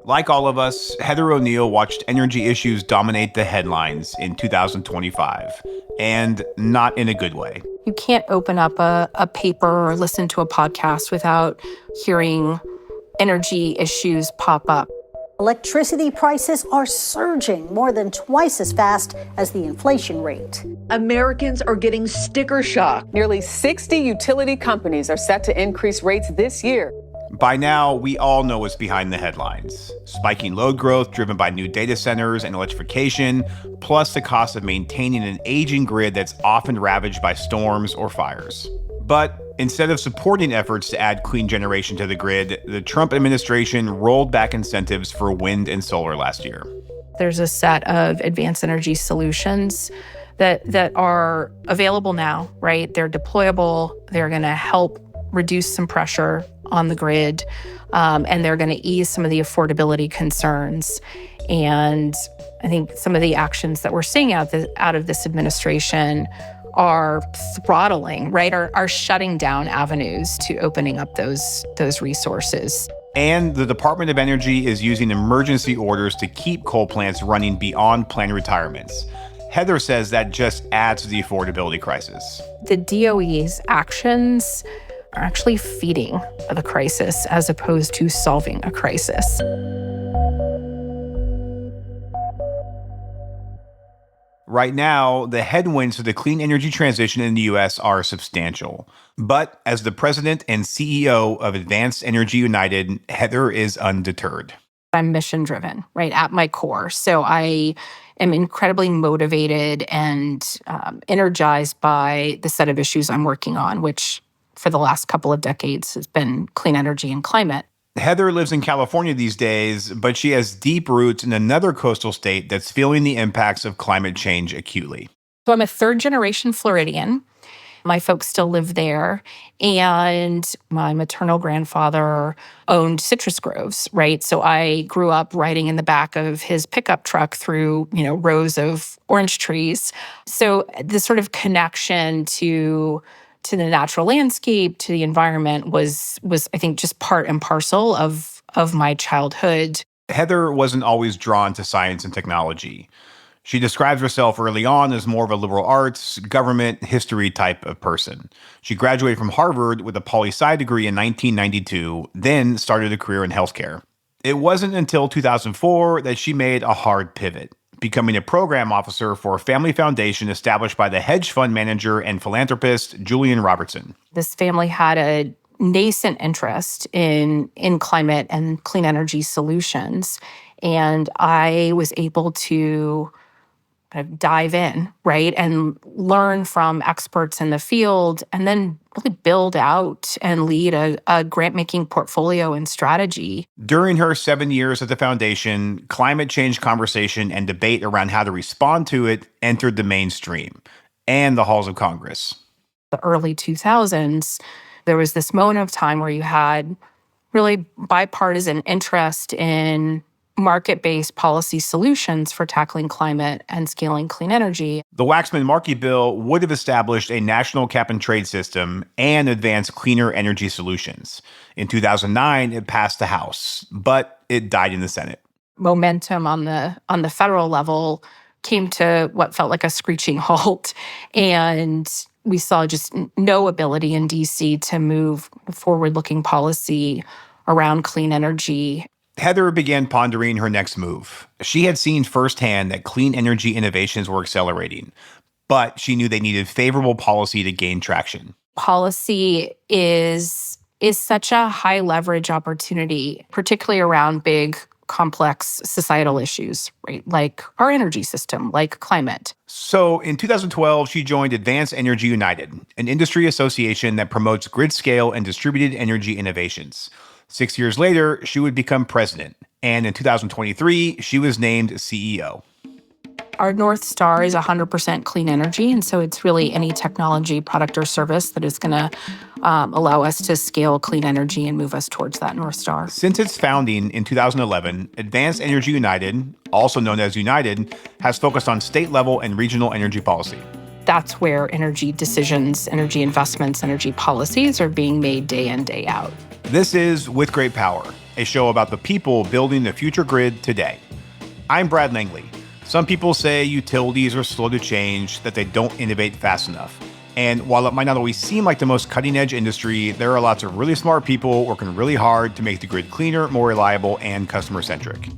Like all of us, Heather O'Neill watched energy issues dominate the headlines in 2025, and not in a good way. You can't open up a paper or listen to a podcast without hearing energy issues pop up. Electricity prices are surging more than twice as fast as the inflation rate. Americans are getting sticker shock. Nearly 60 utility companies are set to increase rates this year. By now, we all know what's behind the headlines. Spiking load growth driven by new data centers and electrification, plus the cost of maintaining an aging grid that's often ravaged by storms or fires. But instead of supporting efforts to add clean generation to the grid, the Trump administration rolled back incentives for wind and solar last year. There's a set of advanced energy solutions that are available now, right? They're deployable. They're going to help reduce some pressure on the grid, and they're going to ease some of the affordability concerns. And I think some of the actions that we're seeing out of this administration are throttling, right, are shutting down avenues to opening up those resources. And the Department of Energy is using emergency orders to keep coal plants running beyond planned retirements. Heather says that just adds to the affordability crisis. The DOE's actions are actually feeding the crisis as opposed to solving a crisis. Right now, the headwinds to the clean energy transition in the U.S. are substantial. But as the president and CEO of Advanced Energy United, Heather is undeterred. I'm mission-driven, right, at my core. So I am incredibly motivated and energized by the set of issues I'm working on, which for the last couple of decades has been clean energy and climate. Heather lives in California these days, but she has deep roots in another coastal state that's feeling the impacts of climate change acutely. So I'm a third-generation Floridian. My folks still live there, and my maternal grandfather owned citrus groves, right? So I grew up riding in the back of his pickup truck through, rows of orange trees. So the sort of connection to the natural landscape, to the environment was I think just part and parcel of my childhood. Heather wasn't always drawn to science and technology. She describes herself early on as more of a liberal arts, government, history type of person. She graduated from Harvard with a poli-sci degree in 1992, then started a career in healthcare. It wasn't until 2004 that she made a hard pivot, becoming a program officer for a family foundation established by the hedge fund manager and philanthropist Julian Robertson. This family had a nascent interest in climate and clean energy solutions, and I was able to kind of dive in, right, and learn from experts in the field, and then really build out and lead a grant-making portfolio and strategy. During her 7 years at the foundation, climate change conversation and debate around how to respond to it entered the mainstream and the halls of Congress. The early 2000s, there was this moment of time where you had really bipartisan interest in market-based policy solutions for tackling climate and scaling clean energy. The Waxman-Markey bill would have established a national cap-and-trade system and advanced cleaner energy solutions. In 2009, it passed the House, but it died in the Senate. Momentum on the federal level came to what felt like a screeching halt, and we saw just no ability in D.C. to move forward-looking policy around clean energy. Heather began pondering her next move. She had seen firsthand that clean energy innovations were accelerating, but she knew they needed favorable policy to gain traction. Policy is such a high leverage opportunity, particularly around big, complex societal issues, right? Like our energy system, like climate. So in 2012, she joined Advanced Energy United, an industry association that promotes grid-scale and distributed energy innovations. 6 years later, she would become president. And in 2023, she was named CEO. Our North Star is 100% clean energy. And so it's really any technology, product, or service that is going to allow us to scale clean energy and move us towards that North Star. Since its founding in 2011, Advanced Energy United, also known as United, has focused on state-level and regional energy policy. That's where energy decisions, energy investments, energy policies are being made day in, day out. This is With Great Power, a show about the people building the future grid today. I'm Brad Langley. Some people say utilities are slow to change, that they don't innovate fast enough. And while it might not always seem like the most cutting-edge industry, there are lots of really smart people working really hard to make the grid cleaner, more reliable, and customer-centric.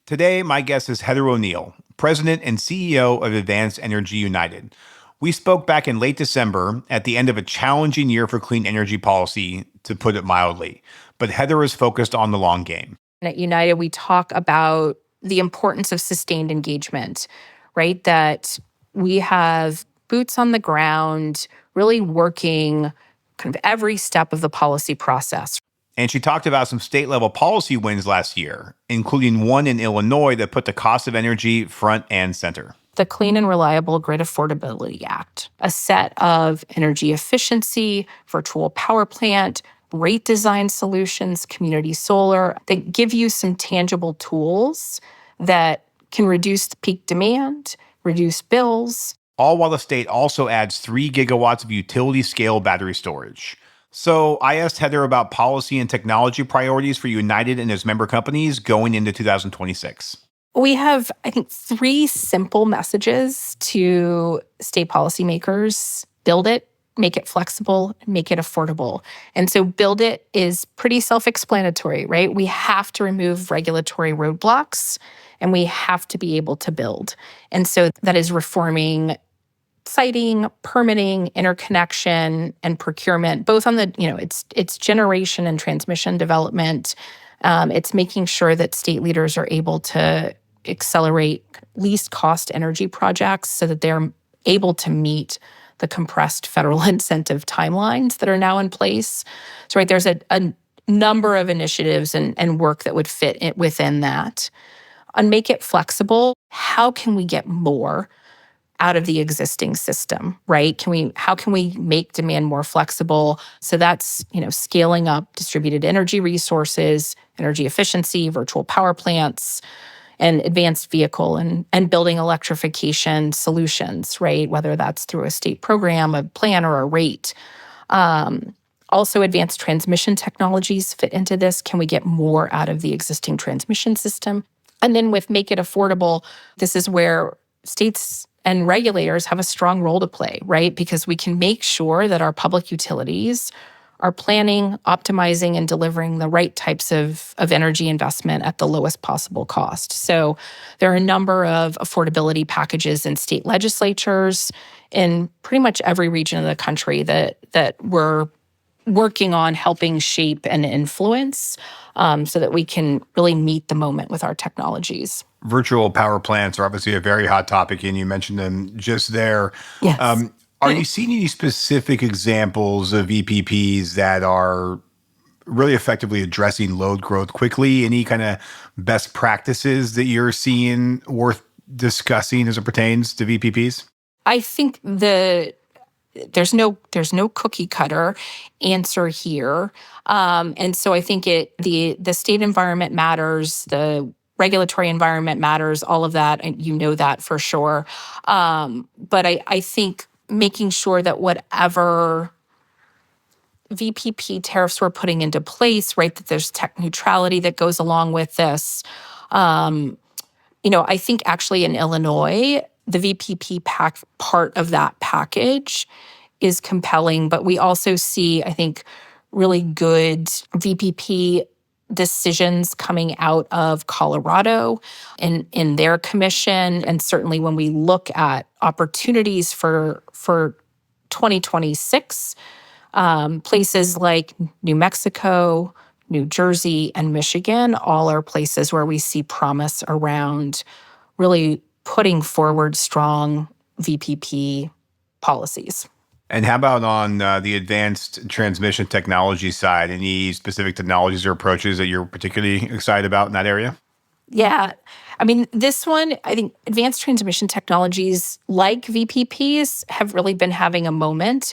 Today, my guest is Heather O'Neill, President and CEO of Advanced Energy United. We spoke back in late December at the end of a challenging year for clean energy policy, to put it mildly. But Heather is focused on the long game. At United, we talk about the importance of sustained engagement, right? That we have boots on the ground, really working kind of every step of the policy process. And she talked about some state-level policy wins last year, including one in Illinois that put the cost of energy front and center. The Clean and Reliable Grid Affordability Act, a set of energy efficiency, virtual power plant, rate design solutions, community solar, that give you some tangible tools that can reduce peak demand, reduce bills. All while the state also adds 3 gigawatts of utility-scale battery storage. So I asked Heather about policy and technology priorities for United and its member companies going into 2026. We have, I think, 3 simple messages to state policymakers. Build it, make it flexible, make it affordable. And so build it is pretty self-explanatory, right? We have to remove regulatory roadblocks and we have to be able to build. And so that is reforming siting, permitting, interconnection, and procurement, both on the, it's generation and transmission development. It's making sure that state leaders are able to accelerate least cost energy projects so that they're able to meet the compressed federal incentive timelines that are now in place. So, right, there's a number of initiatives and work that would fit within that. On make it flexible, how can we get more out of the existing system, right? How can we make demand more flexible? So that's, scaling up distributed energy resources, energy efficiency, virtual power plants, and advanced vehicle and building electrification solutions, right? Whether that's through a state program, a plan, or a rate. Also, advanced transmission technologies fit into this. Can we get more out of the existing transmission system? And then with Make It Affordable, this is where states and regulators have a strong role to play, right? Because we can make sure that our public utilities are planning, optimizing, and delivering the right types of energy investment at the lowest possible cost. So there are a number of affordability packages in state legislatures in pretty much every region of the country that we're working on helping shape and influence so that we can really meet the moment with our technologies. Virtual power plants are obviously a very hot topic, and you mentioned them just there. Yes. Are you seeing any specific examples of VPPs that are really effectively addressing load growth quickly? Any kind of best practices that you're seeing worth discussing as it pertains to VPPs? I think there's no cookie cutter answer here, and so I think the state environment matters, the regulatory environment matters, all of that, and you know that for sure. But I think making sure that whatever VPP tariffs we're putting into place, right, that there's tech neutrality that goes along with this. I think actually in Illinois, the VPP part of that package is compelling, but we also see, I think, really good VPP decisions coming out of Colorado in their commission. And certainly when we look at opportunities for 2026, places like New Mexico, New Jersey, and Michigan all are places where we see promise around really putting forward strong VPP policies. And how about on the advanced transmission technology side? Any specific technologies or approaches that you're particularly excited about in that area? Yeah. I mean, this one, I think advanced transmission technologies like VPPs have really been having a moment.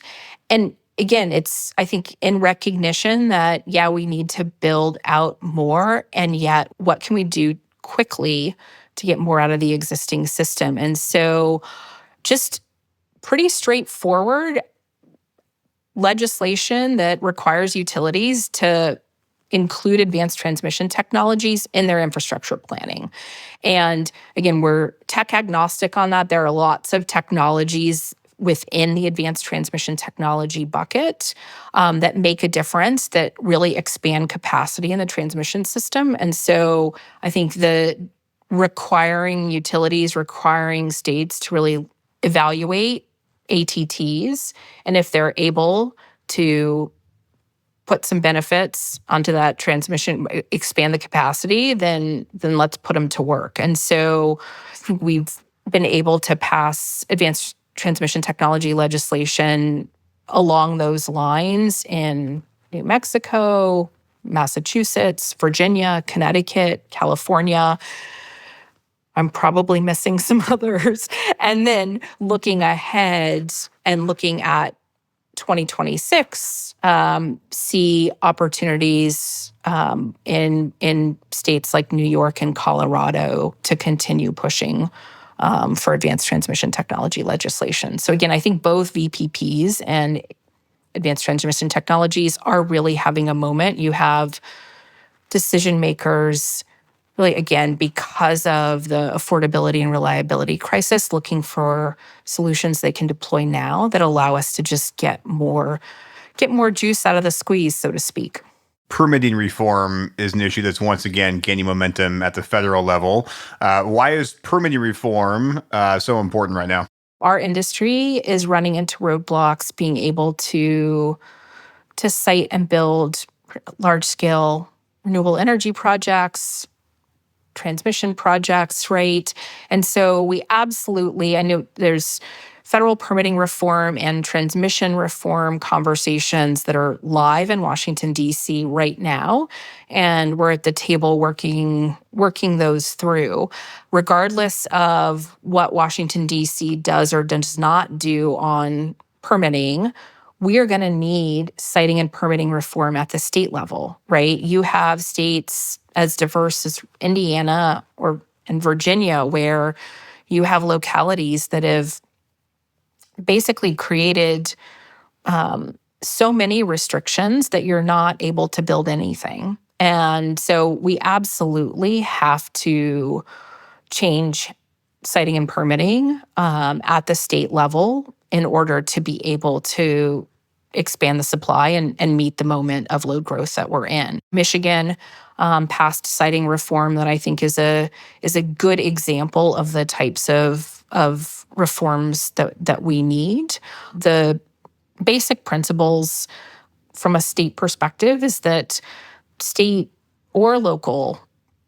And again, it's, I think, in recognition that, yeah, we need to build out more. And yet, what can we do quickly to get more out of the existing system? And so just pretty straightforward, legislation that requires utilities to include advanced transmission technologies in their infrastructure planning. And again, we're tech agnostic on that. There are lots of technologies within the advanced transmission technology bucket that make a difference, that really expand capacity in the transmission system. And so I think the requiring utilities, requiring states to really evaluate ATTs, and if they're able to put some benefits onto that transmission, expand the capacity, then let's put them to work. And so I think we've been able to pass advanced transmission technology legislation along those lines in New Mexico, Massachusetts, Virginia, Connecticut, California. I'm probably missing some others. And then looking ahead and looking at 2026, see opportunities in states like New York and Colorado to continue pushing for advanced transmission technology legislation. So again, I think both VPPs and advanced transmission technologies are really having a moment. You have decision makers really, again, because of the affordability and reliability crisis, looking for solutions they can deploy now that allow us to just get more juice out of the squeeze, so to speak. Permitting reform is an issue that's once again gaining momentum at the federal level. Why is permitting reform so important right now? Our industry is running into roadblocks being able to site and build large-scale renewable energy projects, transmission projects, right? And so we absolutely, I know there's federal permitting reform and transmission reform conversations that are live in Washington, D.C. right now. And we're at the table working those through. Regardless of what Washington, D.C. does or does not do on permitting, we are going to need siting and permitting reform at the state level, right? You have states as diverse as Indiana and Virginia, where you have localities that have basically created so many restrictions that you're not able to build anything. And so we absolutely have to change siting and permitting at the state level in order to be able to expand the supply and meet the moment of load growth that we're in. Michigan passed siting reform that I think is a good example of the types of reforms that we need. The basic principles from a state perspective is that state or local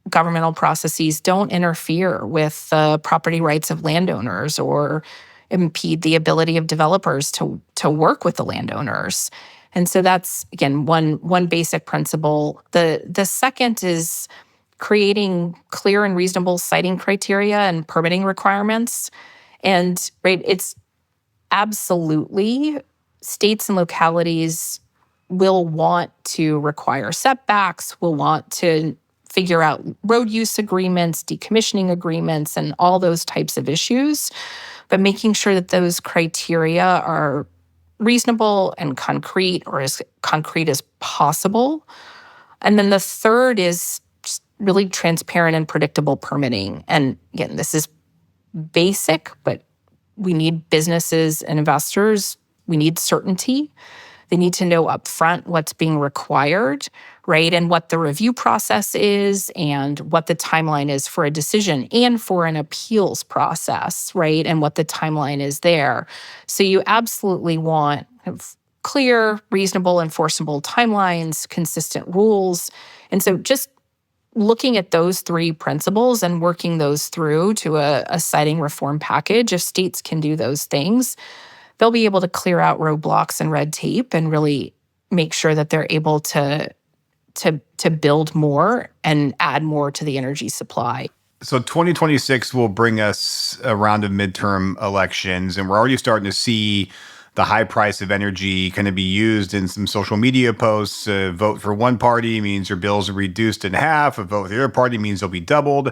governmental processes don't interfere with the property rights of landowners or impede the ability of developers to work with the landowners. And so that's, again, one basic principle. The second is creating clear and reasonable siting criteria and permitting requirements. And right, it's absolutely states and localities will want to require setbacks, will want to figure out road use agreements, decommissioning agreements, and all those types of issues. But making sure that those criteria are reasonable and concrete, or as concrete as possible. And then the third is just really transparent and predictable permitting. And again, this is basic, but we need businesses and investors, we need certainty. They need to know upfront what's being required, right? And what the review process is and what the timeline is for a decision and for an appeals process, right? And what the timeline is there. So you absolutely want clear, reasonable, enforceable timelines, consistent rules. And so just looking at those three principles and working those through to a siting reform package, if states can do those things, they'll be able to clear out roadblocks and red tape and really make sure that they're able to build more and add more to the energy supply. So 2026 will bring us a round of midterm elections, and we're already starting to see the high price of energy kind of be used in some social media posts. A vote for one party means your bills are reduced in half. A vote for the other party means they'll be doubled.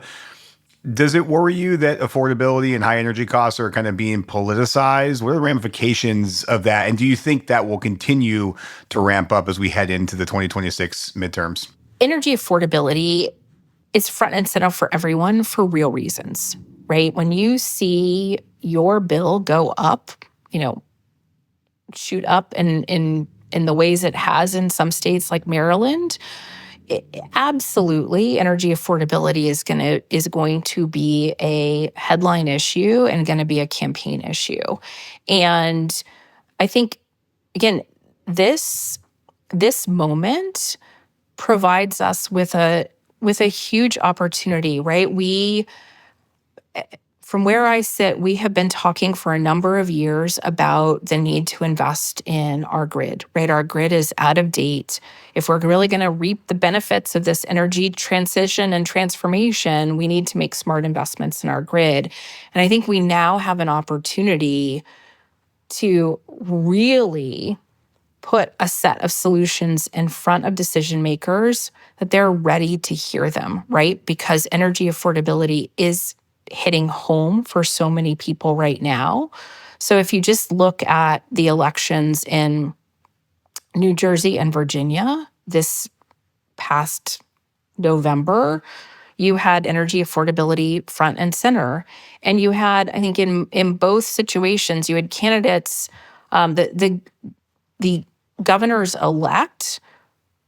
Does it worry you that affordability and high energy costs are kind of being politicized? What are the ramifications of that? And do you think that will continue to ramp up as we head into the 2026 midterms? Energy affordability is front and center for everyone for real reasons, right? When you see your bill go up, shoot up in the ways it has in some states like Maryland, absolutely, energy affordability is going to be a headline issue and going to be a campaign issue. And I think, again, this moment provides us with a huge opportunity, right? From where I sit, we have been talking for a number of years about the need to invest in our grid, right? Our grid is out of date. If we're really going to reap the benefits of this energy transition and transformation, we need to make smart investments in our grid. And I think we now have an opportunity to really put a set of solutions in front of decision makers that they're ready to hear them, right? Because energy affordability is hitting home for so many people right now. So if you just look at the elections in New Jersey and Virginia this past November, you had energy affordability front and center. And you had, I think in both situations, you had candidates, the governors-elect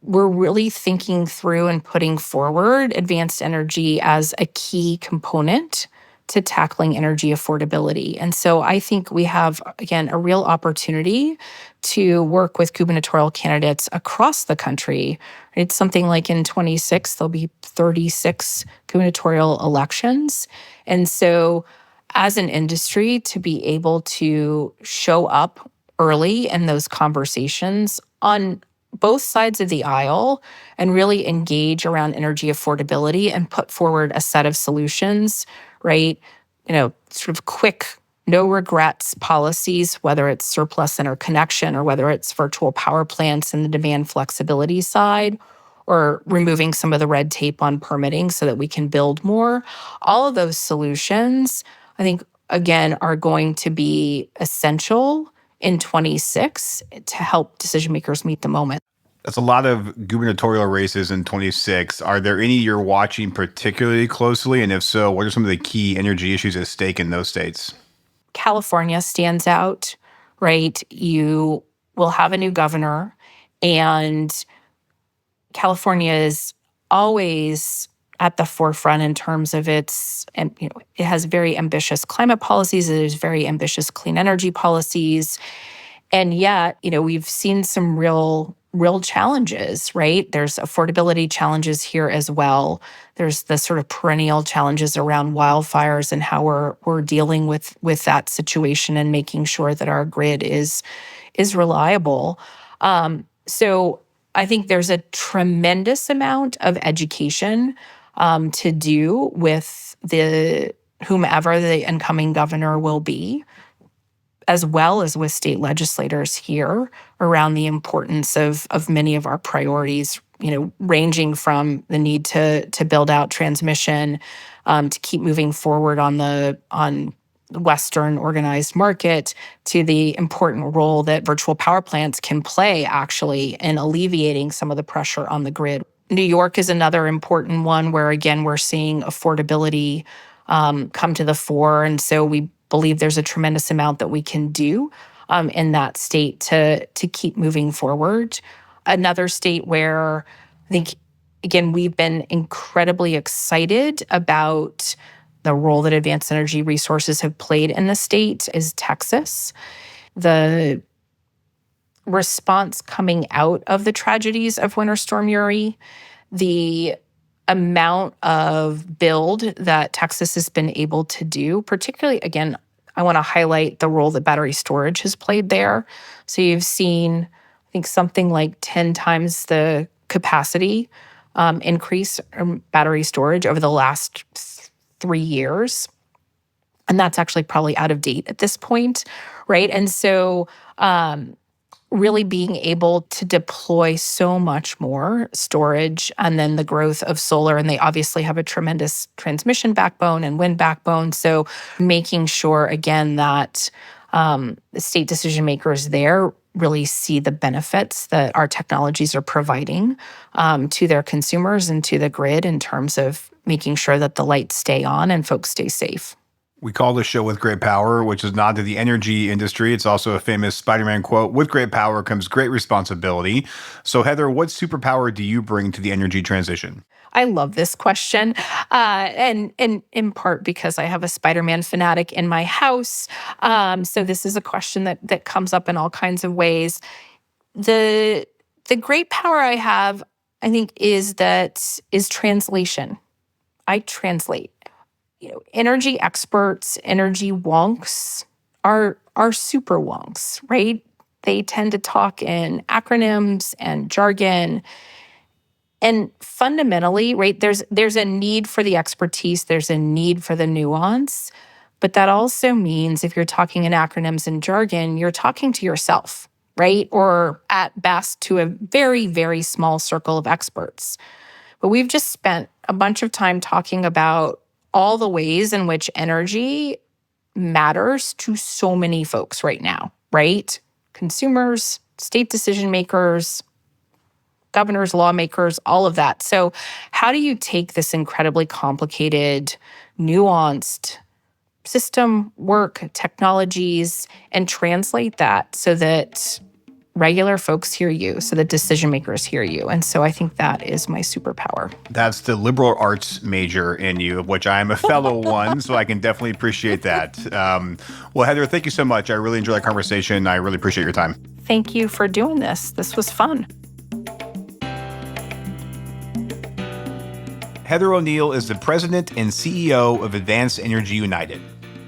were really thinking through and putting forward advanced energy as a key component to tackling energy affordability. And so I think we have, again, a real opportunity to work with gubernatorial candidates across the country. It's something like in 26, there'll be 36 gubernatorial elections. And so as an industry, to be able to show up early in those conversations on both sides of the aisle and really engage around energy affordability and put forward a set of solutions, right? Sort of quick, no regrets policies, whether it's surplus interconnection or whether it's virtual power plants and the demand flexibility side, or removing some of the red tape on permitting so that we can build more. All of those solutions, I think, again, are going to be essential in 26 to help decision makers meet the moment. That's a lot of gubernatorial races in 26. Are there any you're watching particularly closely? And if so, what are some of the key energy issues at stake in those states? California stands out, right? You will have a new governor, and California is always at the forefront in terms of its, and it has very ambitious climate policies. It has very ambitious clean energy policies. And yet, we've seen some real challenges, right? There's affordability challenges here as well. There's the sort of perennial challenges around wildfires and how we're dealing with that situation and making sure that our grid is reliable. So I think there's a tremendous amount of education to do with whomever the incoming governor will be, as well as with state legislators here around the importance of many of our priorities, ranging from the need to build out transmission, to keep moving forward on the Western organized market, to the important role that virtual power plants can play actually in alleviating some of the pressure on the grid. New York is another important one where, again, we're seeing affordability come to the fore. And so we believe there's a tremendous amount that we can do in that state to keep moving forward. Another state where I think, again, we've been incredibly excited about the role that advanced energy resources have played in the state is Texas. The response coming out of the tragedies of Winter Storm Uri, the amount of build that Texas has been able to do, particularly, again, I want to highlight the role that battery storage has played there. So you've seen, I think, something like 10 times the capacity increase in battery storage over the last 3 years. And that's actually probably out of date at this point, right? And so really being able to deploy so much more storage, and then the growth of solar. And they obviously have a tremendous transmission backbone and wind backbone. So making sure, again, that the state decision makers there really see the benefits that our technologies are providing to their consumers and to the grid in terms of making sure that the lights stay on and folks stay safe. We call this show With Great Power, which is a nod to the energy industry. It's also a famous Spider-Man quote, with great power comes great responsibility. So Heather, what superpower do you bring to the energy transition? I love this question, and in part because I have a Spider-Man fanatic in my house. So this is a question that comes up in all kinds of ways. The great power I have, I think, is translation. I translate. Energy experts, energy wonks are super wonks, right? They tend to talk in acronyms and jargon. And fundamentally, right, there's a need for the expertise, there's a need for the nuance. But that also means if you're talking in acronyms and jargon, you're talking to yourself, right? Or at best to a very, very small circle of experts. But we've just spent a bunch of time talking about all the ways in which energy matters to so many folks right now, right? Consumers, state decision makers, governors, lawmakers, all of that. So how do you take this incredibly complicated, nuanced system work, technologies, and translate that so that regular folks hear you, so that decision makers hear you? And so I think that is my superpower. That's the liberal arts major in you, of which I am a fellow one, so I can definitely appreciate that. Well, Heather, thank you so much. I really enjoyed our conversation. I really appreciate your time. Thank you for doing this. This was fun. Heather O'Neill is the president and CEO of Advanced Energy United.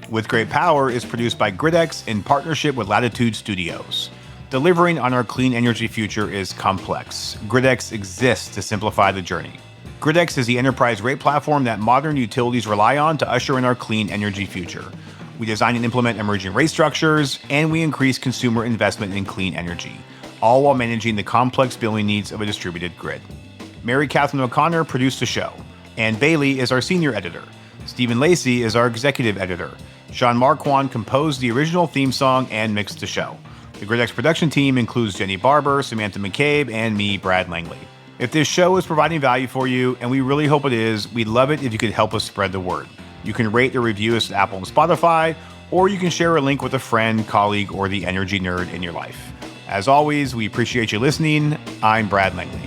With Great Power is produced by GridX in partnership with Latitude Studios. Delivering on our clean energy future is complex. GridX exists to simplify the journey. GridX is the enterprise rate platform that modern utilities rely on to usher in our clean energy future. We design and implement emerging rate structures, and we increase consumer investment in clean energy, all while managing the complex billing needs of a distributed grid. Mary Catherine O'Connor produced the show. Ann Bailey is our senior editor. Stephen Lacey is our executive editor. Sean Marquand composed the original theme song and mixed the show. The GridX production team includes Jenni Barber, Samantha McCabe, and me, Brad Langley. If this show is providing value for you, and we really hope it is, we'd love it if you could help us spread the word. You can rate or review us at Apple and Spotify, or you can share a link with a friend, colleague, or the energy nerd in your life. As always, we appreciate you listening. I'm Brad Langley.